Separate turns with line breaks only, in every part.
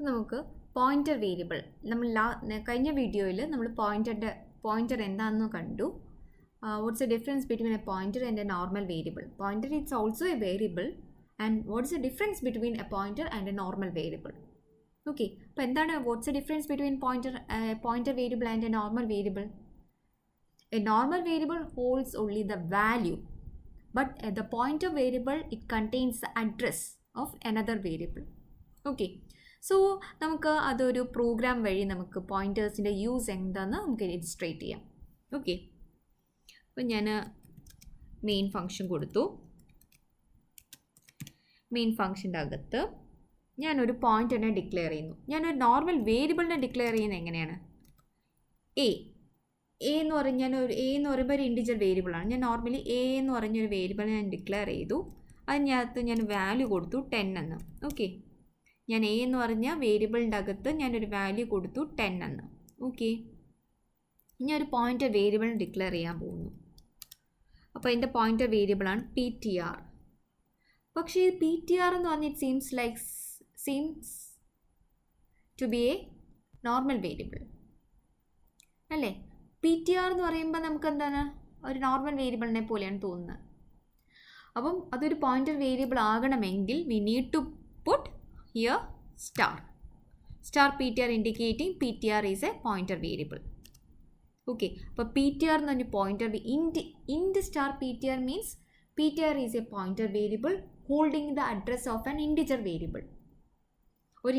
നമുക്ക് pointer variable നമ്മൾ കഴിഞ്ഞ വീഡിയോയിൽ നമ്മൾ പോയിന്റർ എന്താണെന്ന് കണ്ടു. What's the difference between A pointer and A normal variable. Pointer it's also A variable and what's the difference between A pointer and A normal variable. Okay, അപ്പോൾ എന്താണ് what's the difference between pointer variable and A normal variable? A normal variable holds only the value, but the pointer variable it contains the address of another variable. Okay, so നമുക്ക് അതൊരു programme വഴി നമുക്ക് പോയിൻറ്റേഴ്സിൻ്റെ use എന്താണെന്ന് നമുക്ക് illustrate ചെയ്യാം. Okay, അപ്പോൾ ഞാൻ main function കൊടുത്തു. മെയിൻ ഫങ്ഷൻ്റെ അകത്ത് ഞാനൊരു പോയിൻ്റിനെ ഡിക്ലെയർ ചെയ്യുന്നു. ഞാനൊരു നോർമൽ വേരിയബിളിനെ ഡിക്ലെയർ ചെയ്യുന്നത് എങ്ങനെയാണ്? എ എന്ന് പറഞ്ഞാൽ എ എന്ന് പറയുമ്പോൾ ഒരു ഇൻഡിജർ വേരിയബിളാണ്. ഞാൻ നോർമലി എ എന്ന് പറഞ്ഞൊരു വേരിയബിൾ ഞാൻ ഡിക്ലെയർ ചെയ്തു. അതിനകത്ത് ഞാൻ വാല്യൂ കൊടുത്തു 10 എന്ന്. ഓക്കെ, ഞാൻ എ എന്ന് പറഞ്ഞ വേരിയബിളിൻ്റെ അകത്ത് ഞാനൊരു വാല്യൂ കൊടുത്തു 10 എന്ന്. ഓക്കെ, ഞാൻ ഒരു പോയിൻ്റർ വേരിയബിൾ ഡിക്ലെയർ ചെയ്യാൻ പോകുന്നു. അപ്പോൾ എൻ്റെ പോയിൻ്റർ വേരിയബിളാണ് PTR. പക്ഷേ ഈ PTR എന്ന് പറഞ്ഞാൽ it seems to be a normal variable അല്ലേ? PTR എന്ന് പറയുമ്പോൾ നമുക്ക് എന്താണ് ഒരു നോർമൽ വേരിയബിളിനെ പോലെയാണ് തോന്നുന്നത്. അപ്പം അതൊരു പോയിൻ്റർ വേരിയബിൾ ആകണമെങ്കിൽ we need to put here star PTR indicating PTR is a pointer variable. Okay, അപ്പോൾ PTR എന്ന് പറഞ്ഞ pointer int star PTR means PTR is a pointer variable holding the address of an integer variable. ഒരു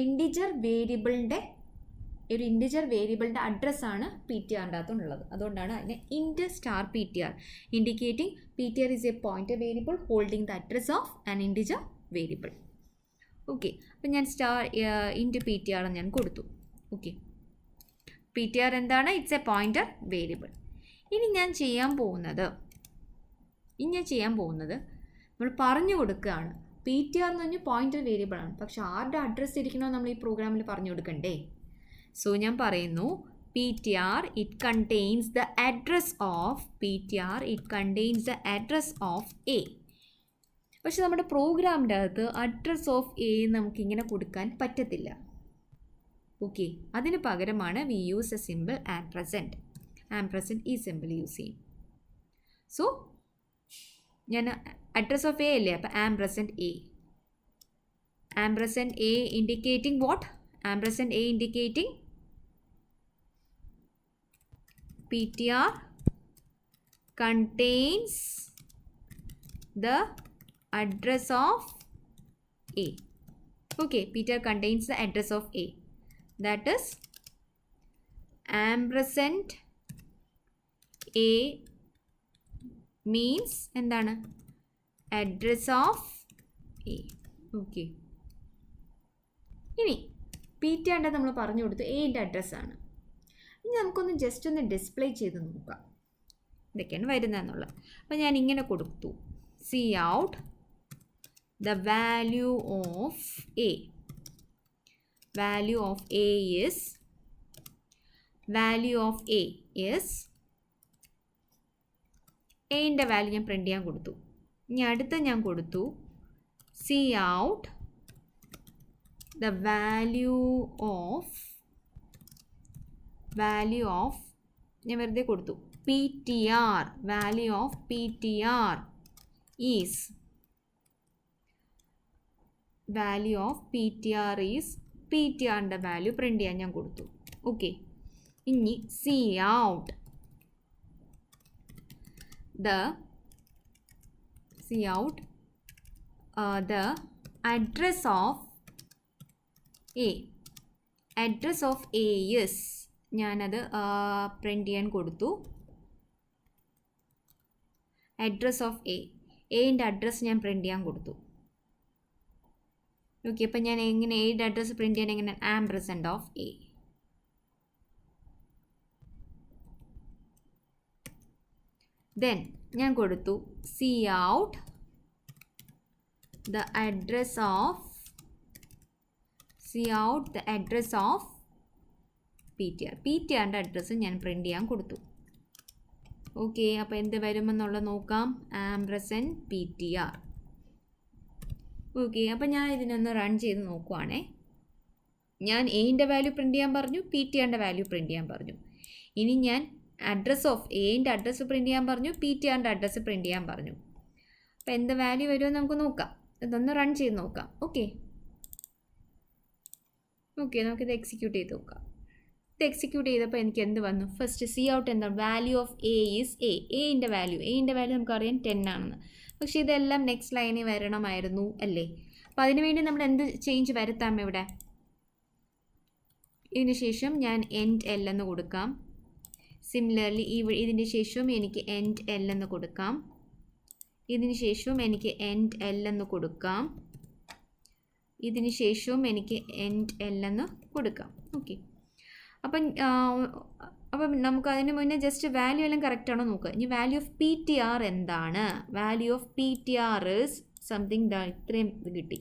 integer വേരിയബിളിൻ്റെ അഡ്രസ്സാണ് PTRൻ്റെ അകത്തുള്ളത്. അതുകൊണ്ടാണ് അതിനെ int star PTR indicating PTR is a pointer variable holding the address of an integer variable. Okay, അപ്പം ഞാൻ into PTR ഞാൻ കൊടുത്തു. Okay, PTR എന്താണ്? It's a pointer variable. ഇനി ഞാൻ ചെയ്യാൻ പോകുന്നത് നമ്മൾ പറഞ്ഞു കൊടുക്കുകയാണ്. PTR എന്ന് പറഞ്ഞാൽ പോയിൻ്റർ വേരിയബിളാണ്. പക്ഷെ ആരുടെ അഡ്രസ്സ് ഇരിക്കണോ നമ്മൾ ഈ പ്രോഗ്രാമിൽ പറഞ്ഞു കൊടുക്കണ്ടേ? സോ ഞാൻ പറയുന്നു PTR it contains the address of A. പക്ഷെ നമ്മുടെ പ്രോഗ്രാമിൻ്റെ അകത്ത് അഡ്രസ് ഓഫ് എ നമുക്കിങ്ങനെ കൊടുക്കാൻ പറ്റത്തില്ല. ഓക്കെ, അതിന് പകരമാണ് we use a simple ampersand ഈ സിമ്പിൾ യൂസ് ചെയ്യും. സോ ഞാൻ അഡ്രസ് ഓഫ് എ അല്ലേ, അപ്പോൾ ampersand A indicating what? Ampersand A indicating PTR contains the address of A. Okay, PTR contains the address of A. That is ampersand A means എന്താണ്? Address of A. Okay. ഇനി PTRൻ്റെ നമ്മൾ പറഞ്ഞു കൊടുത്തു Aൻ്റെ അഡ്രസ്സാണ്. ഇനി നമുക്കൊന്ന് just ഒന്ന് ഡിസ്പ്ലേ ചെയ്ത് നോക്കാം ഇതൊക്കെയാണ് വരുന്നതെന്നുള്ളത്. അപ്പോൾ ഞാൻ ഇങ്ങനെ കൊടുത്തു cout the value of A. Value of A is Aൻ്റെ വാല്യൂ ഞാൻ പ്രിൻ്റ് ചെയ്യാൻ കൊടുത്തു. ഇനി അടുത്ത ഞാൻ കൊടുത്തു cout the value of ഞാൻ വെറുതെ കൊടുത്തു PTR. Value of PTR is PTRൻ്റെ വാല്യൂ പ്രിൻ്റ് ചെയ്യാൻ ഞാൻ കൊടുത്തു. ഓക്കെ, ഇനി cout the address of A. Address of A is ഞാനത് പ്രിൻ്റ് ചെയ്യാൻ കൊടുത്തു. അഡ്രസ് ഓഫ് എൻ്റെ അഡ്രസ്സ് ഞാൻ പ്രിൻ്റ് ചെയ്യാൻ കൊടുത്തു. ഓക്കെ, അപ്പം ഞാൻ എങ്ങനെ എയുടെ അഡ്രസ്സ് പ്രിൻ്റ് ചെയ്യാൻ എങ്ങനെ? ആംപ്രസൻറ്റ് ഓഫ് A. ദെൻ ഞാൻ കൊടുത്തു cout the address of PTRൻ്റെ അഡ്രസ്സ് ഞാൻ പ്രിൻ്റ് ചെയ്യാൻ കൊടുത്തു. ഓക്കെ, അപ്പോൾ എന്ത് വരുമെന്നുള്ളത് നോക്കാം. ആംപ്രസൻറ്റ് PTR. ഓക്കെ, അപ്പോൾ ഞാൻ ഇതിനൊന്ന് റൺ ചെയ്ത് നോക്കുവാണേ. ഞാൻ എയുടെ വാല്യൂ പ്രിൻറ്റ് ചെയ്യാൻ പറഞ്ഞു, പി ടി ആറിൻ്റെ വാല്യൂ പ്രിൻറ്റ് ചെയ്യാൻ പറഞ്ഞു. ഇനി ഞാൻ അഡ്രസ് ഓഫ് എയുടെ അഡ്രസ്സ് പ്രിൻറ്റ് ചെയ്യാൻ പറഞ്ഞു, പി ടി ആറിൻ്റെ അഡ്രസ്സ് പ്രിൻറ്റ് ചെയ്യാൻ പറഞ്ഞു. അപ്പോൾ എന്ത് വാല്യൂ വരുമെന്ന് നമുക്ക് നോക്കാം. ഇതൊന്ന് റൺ ചെയ്ത് നോക്കാം. ഓക്കെ, നമുക്കിത് എക്സിക്യൂട്ട് ചെയ്ത് നോക്കാം. ഇത് എക്സിക്യൂട്ട് ചെയ്തപ്പോൾ എനിക്ക് എന്ത് വന്നു? ഫസ്റ്റ് സി ഔട്ട് എന്താണ്? വാല്യൂ ഓഫ് എ ഈസ് എയുടെ വാല്യൂ നമുക്കറിയാം 10 ആണെന്ന്. പക്ഷേ ഇതെല്ലാം നെക്സ്റ്റ് ലൈനിൽ വരണമായിരുന്നു അല്ലേ? അപ്പോൾ അതിനുവേണ്ടി നമ്മൾ എന്ത് ചേഞ്ച് വരുത്താം ഇവിടെ? ഇതിന് ശേഷം ഞാൻ എൻഡ് എൽ എന്ന് കൊടുക്കാം. സിമിലർലി ഇതിന് ശേഷവും എനിക്ക് എൻഡ് എൽ എന്ന് കൊടുക്കാം. ഇതിന് ശേഷവും എനിക്ക് എൻഡ് എൽ എന്ന് കൊടുക്കാം. ഇതിന് ശേഷവും എനിക്ക് എൻഡ് എൽ എന്ന് കൊടുക്കാം. ഓക്കെ, അപ്പം നമുക്ക് അതിന് മുന്നേ ജസ്റ്റ് വാല്യൂ എല്ലാം കറക്റ്റാണോ നോക്കുക. ഇനി value of P T R എന്താണ്? Value of P T R is something ഇത്രയും ഇത് കിട്ടി.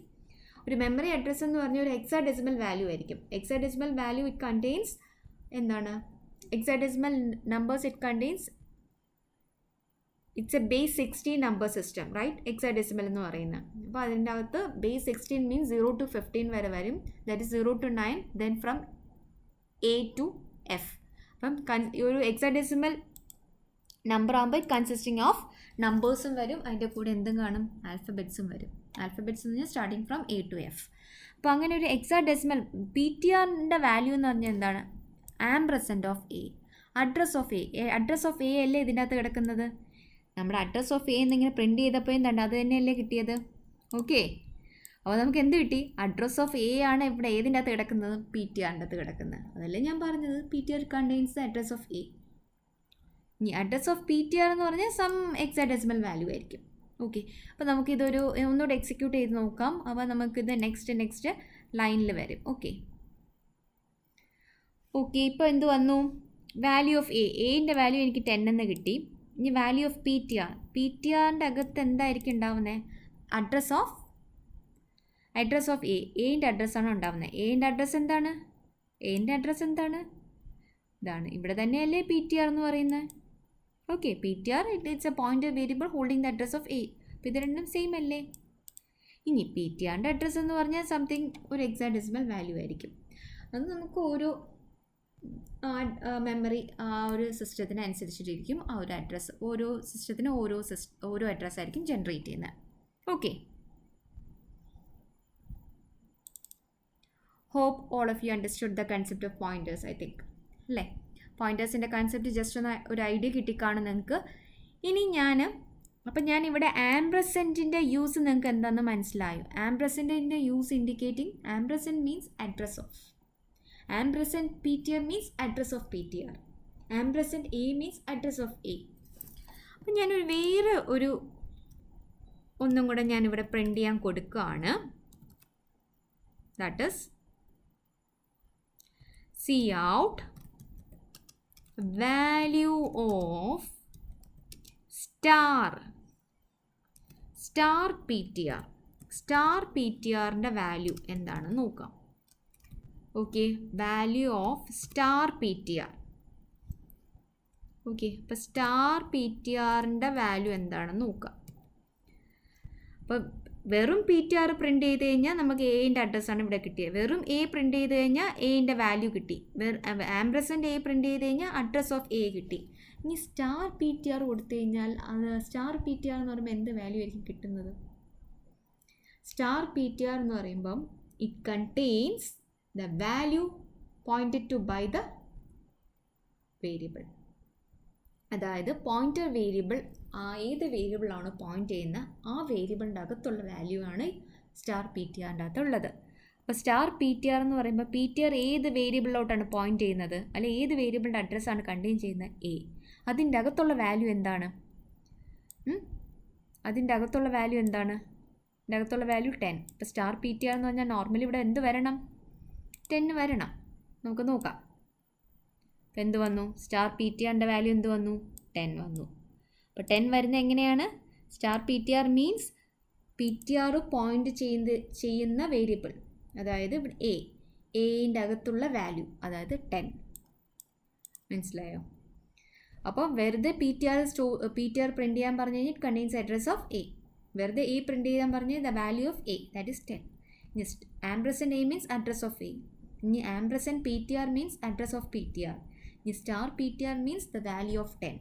ഒരു മെമ്മറി അഡ്രസ്സ് എന്ന് പറഞ്ഞാൽ ഒരു ഹെക്സാഡെസിമൽ വാല്യൂ ആയിരിക്കും. ഹെക്സാഡെസിമൽ വാല്യൂ ഇറ്റ് കണ്ടെയ്ൻസ് എന്താണ്? Hexadecimal numbers it contains it's a base 16 number system, right? Hexadecimal എന്ന് പറയുന്നത്. അപ്പോൾ അതിൻ്റെ അകത്ത് ബേസ് 16 മീൻസ് 0 to 15 വരെ വരും. That is 0 to 9, then from A to F. അപ്പം ഒരു ഹെക്സാഡെസിമൽ നമ്പർ ആകുമ്പോൾ കൺസിസ്റ്റിംഗ് ഓഫ് നമ്പേഴ്സും വരും, അതിൻ്റെ കൂടെ എന്തും കാണും? ആൽഫബറ്റ്സും വരും. ആൽഫബറ്റ്സ് എന്ന് പറഞ്ഞാൽ starting from A to F. അപ്പോൾ അങ്ങനെ ഒരു ഹെക്സാഡെസിമൽ പി ടി ആറിൻ്റെ വാല്യൂ എന്ന് പറഞ്ഞാൽ എന്താണ്? Ampersand of A, address of A. Address of A അല്ലേ ഇതിൻ്റെ അകത്ത് കിടക്കുന്നത്? നമ്മുടെ അഡ്രസ് ഓഫ് എ എന്നിങ്ങനെ പ്രിൻറ്റ് ചെയ്തപ്പോൾ എന്താണ്? അത് തന്നെയല്ലേ കിട്ടിയത്? ഓക്കെ, അപ്പോൾ നമുക്ക് എന്ത് കിട്ടി? അഡ്രസ് ഓഫ് എ ആണ് ഇവിടെ ഏതിൻ്റെ അകത്ത് കിടക്കുന്നത്? പി ടി ആറിൻ്റെ അകത്ത് കിടക്കുന്നത്. അതല്ലേ ഞാൻ പറഞ്ഞത്, P T R contains the address of A. ഇനി address of P T R എന്ന് പറഞ്ഞാൽ സം ഹെക്സാഡെസിമൽ വാല്യൂ ആയിരിക്കും. ഓക്കെ, അപ്പോൾ നമുക്കിതൊരു ഒന്നുകൂടെ എക്സിക്യൂട്ട് ചെയ്ത് നോക്കാം. അപ്പോൾ നമുക്കിത് നെക്സ്റ്റ് ലൈനിൽ വരും. ഓക്കെ, ഇപ്പോൾ എന്ത് വന്നു? വാല്യൂ ഓഫ് എൻ്റെ വാല്യൂ എനിക്ക് 10 എന്ന് കിട്ടി. ഇനി വാല്യൂ ഓഫ് പി ടി ആറിൻ്റെ അകത്ത് എന്തായിരിക്കും ഉണ്ടാവുന്നത്? അഡ്രസ് ഓഫ് എൻ്റെ അഡ്രസ്സാണ് ഉണ്ടാവുന്നത്. എൻ്റെ അഡ്രസ്സ് എന്താണ്? ഇതാണ്. ഇവിടെ തന്നെയല്ലേ പി ടി ആർ എന്ന് പറയുന്നത്? Okay, P T R it's a pointer variable holding the address of A. അപ്പോൾ ഇത് രണ്ടും സെയിം അല്ലേ? ഇനി പി ടി ആറിൻ്റെ അഡ്രസ്സ് എന്ന് പറഞ്ഞാൽ സംതിങ് ഒരു ഹെക്സാഡെസിമൽ വാല്യൂ ആയിരിക്കും. അത് നമുക്ക് ഓരോ മെമ്മറി ഒരു സിസ്റ്റത്തിന് അനുസരിച്ചിട്ടിരിക്കും ആ ഒരു അഡ്രസ്സ്. ഓരോ സിസ്റ്റത്തിന് ഓരോ അഡ്രസ്സായിരിക്കും ജനറേറ്റ് ചെയ്യുന്നത്. Okay, hope all of you understood the concept of pointers. I think അല്ലേ? പോയിൻറ്റേഴ്സിൻ്റെ കൺസെപ്റ്റ് ജസ്റ്റ് ഒരു ഐഡിയ കിട്ടിക്കാണും നിങ്ങൾക്ക്. ഇനി ഞാനിവിടെ ആംപർസെൻറ്റിൻ്റെ യൂസ് നിങ്ങൾക്ക് എന്താണെന്ന് മനസ്സിലായോ? ആംപർസെൻറ്റിൻ്റെ use indicating ampersand means address of. Ampersand P T R means address of P T R. Ampersand A means address of A. അപ്പം ഞാനൊരു വേറെ ഒന്നും കൂടെ ഞാനിവിടെ പ്രിൻ്റ് ചെയ്യാൻ കൊടുക്കുകയാണ്. That is C out value of star P T R. Star P T ആറിൻ്റെ value എന്താണെന്ന് നോക്കാം. Okay, value of star P T R. Okay, അപ്പോൾ സ്റ്റാർ പി ടി ആറിൻ്റെ വാല്യൂ എന്താണെന്ന് നോക്കാം. അപ്പോൾ വെറും പി ടി ആർ പ്രിൻറ്റ് ചെയ്ത് കഴിഞ്ഞാൽ നമുക്ക് എൻ്റെ അഡ്രസ്സാണ് ഇവിടെ കിട്ടിയത്. വെറും എ പ്രിൻറ്റ് ചെയ്ത് കഴിഞ്ഞാൽ എൻ്റെ വാല്യൂ കിട്ടി. ആംപർസെൻറ്റ് എ പ്രിൻറ്റ് ചെയ്ത് കഴിഞ്ഞാൽ അഡ്രസ് ഓഫ് എ കിട്ടി. ഇനി സ്റ്റാർ പി ടി ആർ കൊടുത്തു കഴിഞ്ഞാൽ അത് സ്റ്റാർ പി ടി ആർ എന്ന് പറയുമ്പോൾ എന്ത് വാല്യൂ ആയിരിക്കും കിട്ടുന്നത്? സ്റ്റാർ പി ടി ആർ എന്ന് പറയുമ്പം it contains the value pointed to by the variable. അതായത് പോയിൻ്റർ വേരിയബിൾ ഏത് വേരിയബിളാണ് പോയിൻ്റ് ചെയ്യുന്ന ആ വേരിയബിളിൻ്റെ അകത്തുള്ള വാല്യൂ ആണ് സ്റ്റാർ പി ടി ആറിൻ്റെ അകത്തുള്ളത്. അപ്പോൾ സ്റ്റാർ പി ടി ആർ എന്ന് പറയുമ്പോൾ പി ടി ആർ ഏത് വേരിയബിളിലോട്ടാണ് പോയിൻ്റ് ചെയ്യുന്നത്, അല്ലെങ്കിൽ ഏത് വേരിയബിളിൻ്റെ അഡ്രസ്സാണ് കണ്ടെയ്ൻ ചെയ്യുന്നത്? എ. അതിൻ്റെ അകത്തുള്ള വാല്യൂ എന്താണ്? അതിൻ്റെ അകത്തുള്ള വാല്യൂ 10. ഇപ്പോൾ സ്റ്റാർ പി ടി ആർ എന്ന് പറഞ്ഞാൽ നോർമലി ഇവിടെ എന്ത് വരണം? 10 വരണം. നമുക്ക് നോക്കാം. അപ്പോൾ എന്ത് വന്നു? സ്റ്റാർ പി ടി ആറിൻ്റെ വാല്യൂ എന്ത് വന്നു? 10 വന്നു. അപ്പോൾ 10 വരുന്നത് എങ്ങനെയാണ്? Star P T R means P T R point ചെയ്യുന്ന വേരിയബിൾ, അതായത് ഇവിടെ എൻ്റെ അകത്തുള്ള വാല്യൂ, അതായത് 10. മനസ്സിലായോ? അപ്പോൾ വെറുതെ പി ടി ആർ പ്രിൻറ്റ് ചെയ്യാൻ പറഞ്ഞു കഴിഞ്ഞാൽ it contains address of A. വെറുതെ എ പ്രിൻറ്റ് ചെയ്യാൻ പറഞ്ഞാൽ the value of A, that is 10. Next ampersand A means address of A. ഇനി ampersand P T R means address of P T R. ഇനി star P T R means the value of 10.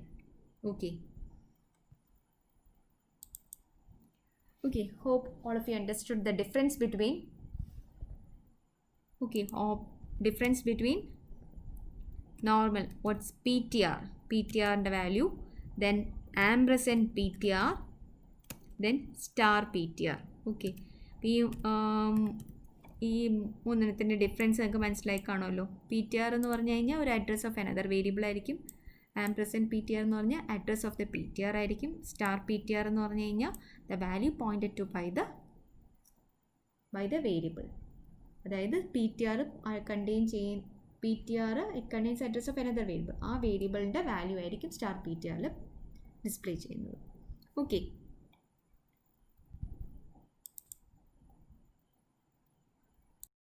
Okay. Okay, hope all of you understood the difference between normal, what's PTR, PTR the value, then ampersand PTR, then star PTR. Okay, ഈ മൂന്നെണ്ണത്തിൻ്റെ difference നിങ്ങൾക്ക് മനസ്സിലായി കാണുമല്ലോ. P T R എന്ന് പറഞ്ഞു കഴിഞ്ഞാൽ ഒരു address of another variable ആയിരിക്കും. ആംപ്രസൻറ്റ് P T R എന്ന് പറഞ്ഞാൽ address of the P T R ആയിരിക്കും. സ്റ്റാർ പി ടി ആർ എന്ന് പറഞ്ഞു കഴിഞ്ഞാൽ the value pointed to by the variable. അതായത് പി ടി ആർ കണ്ടെയ്ൻ ചെയ്യും, P T R it contains address of another variable. ആ വേരിയബിളിൻ്റെ വാല്യൂ ആയിരിക്കും star P T ആറിൽ ഡിസ്പ്ലേ ചെയ്യുന്നത്. ഓക്കെ.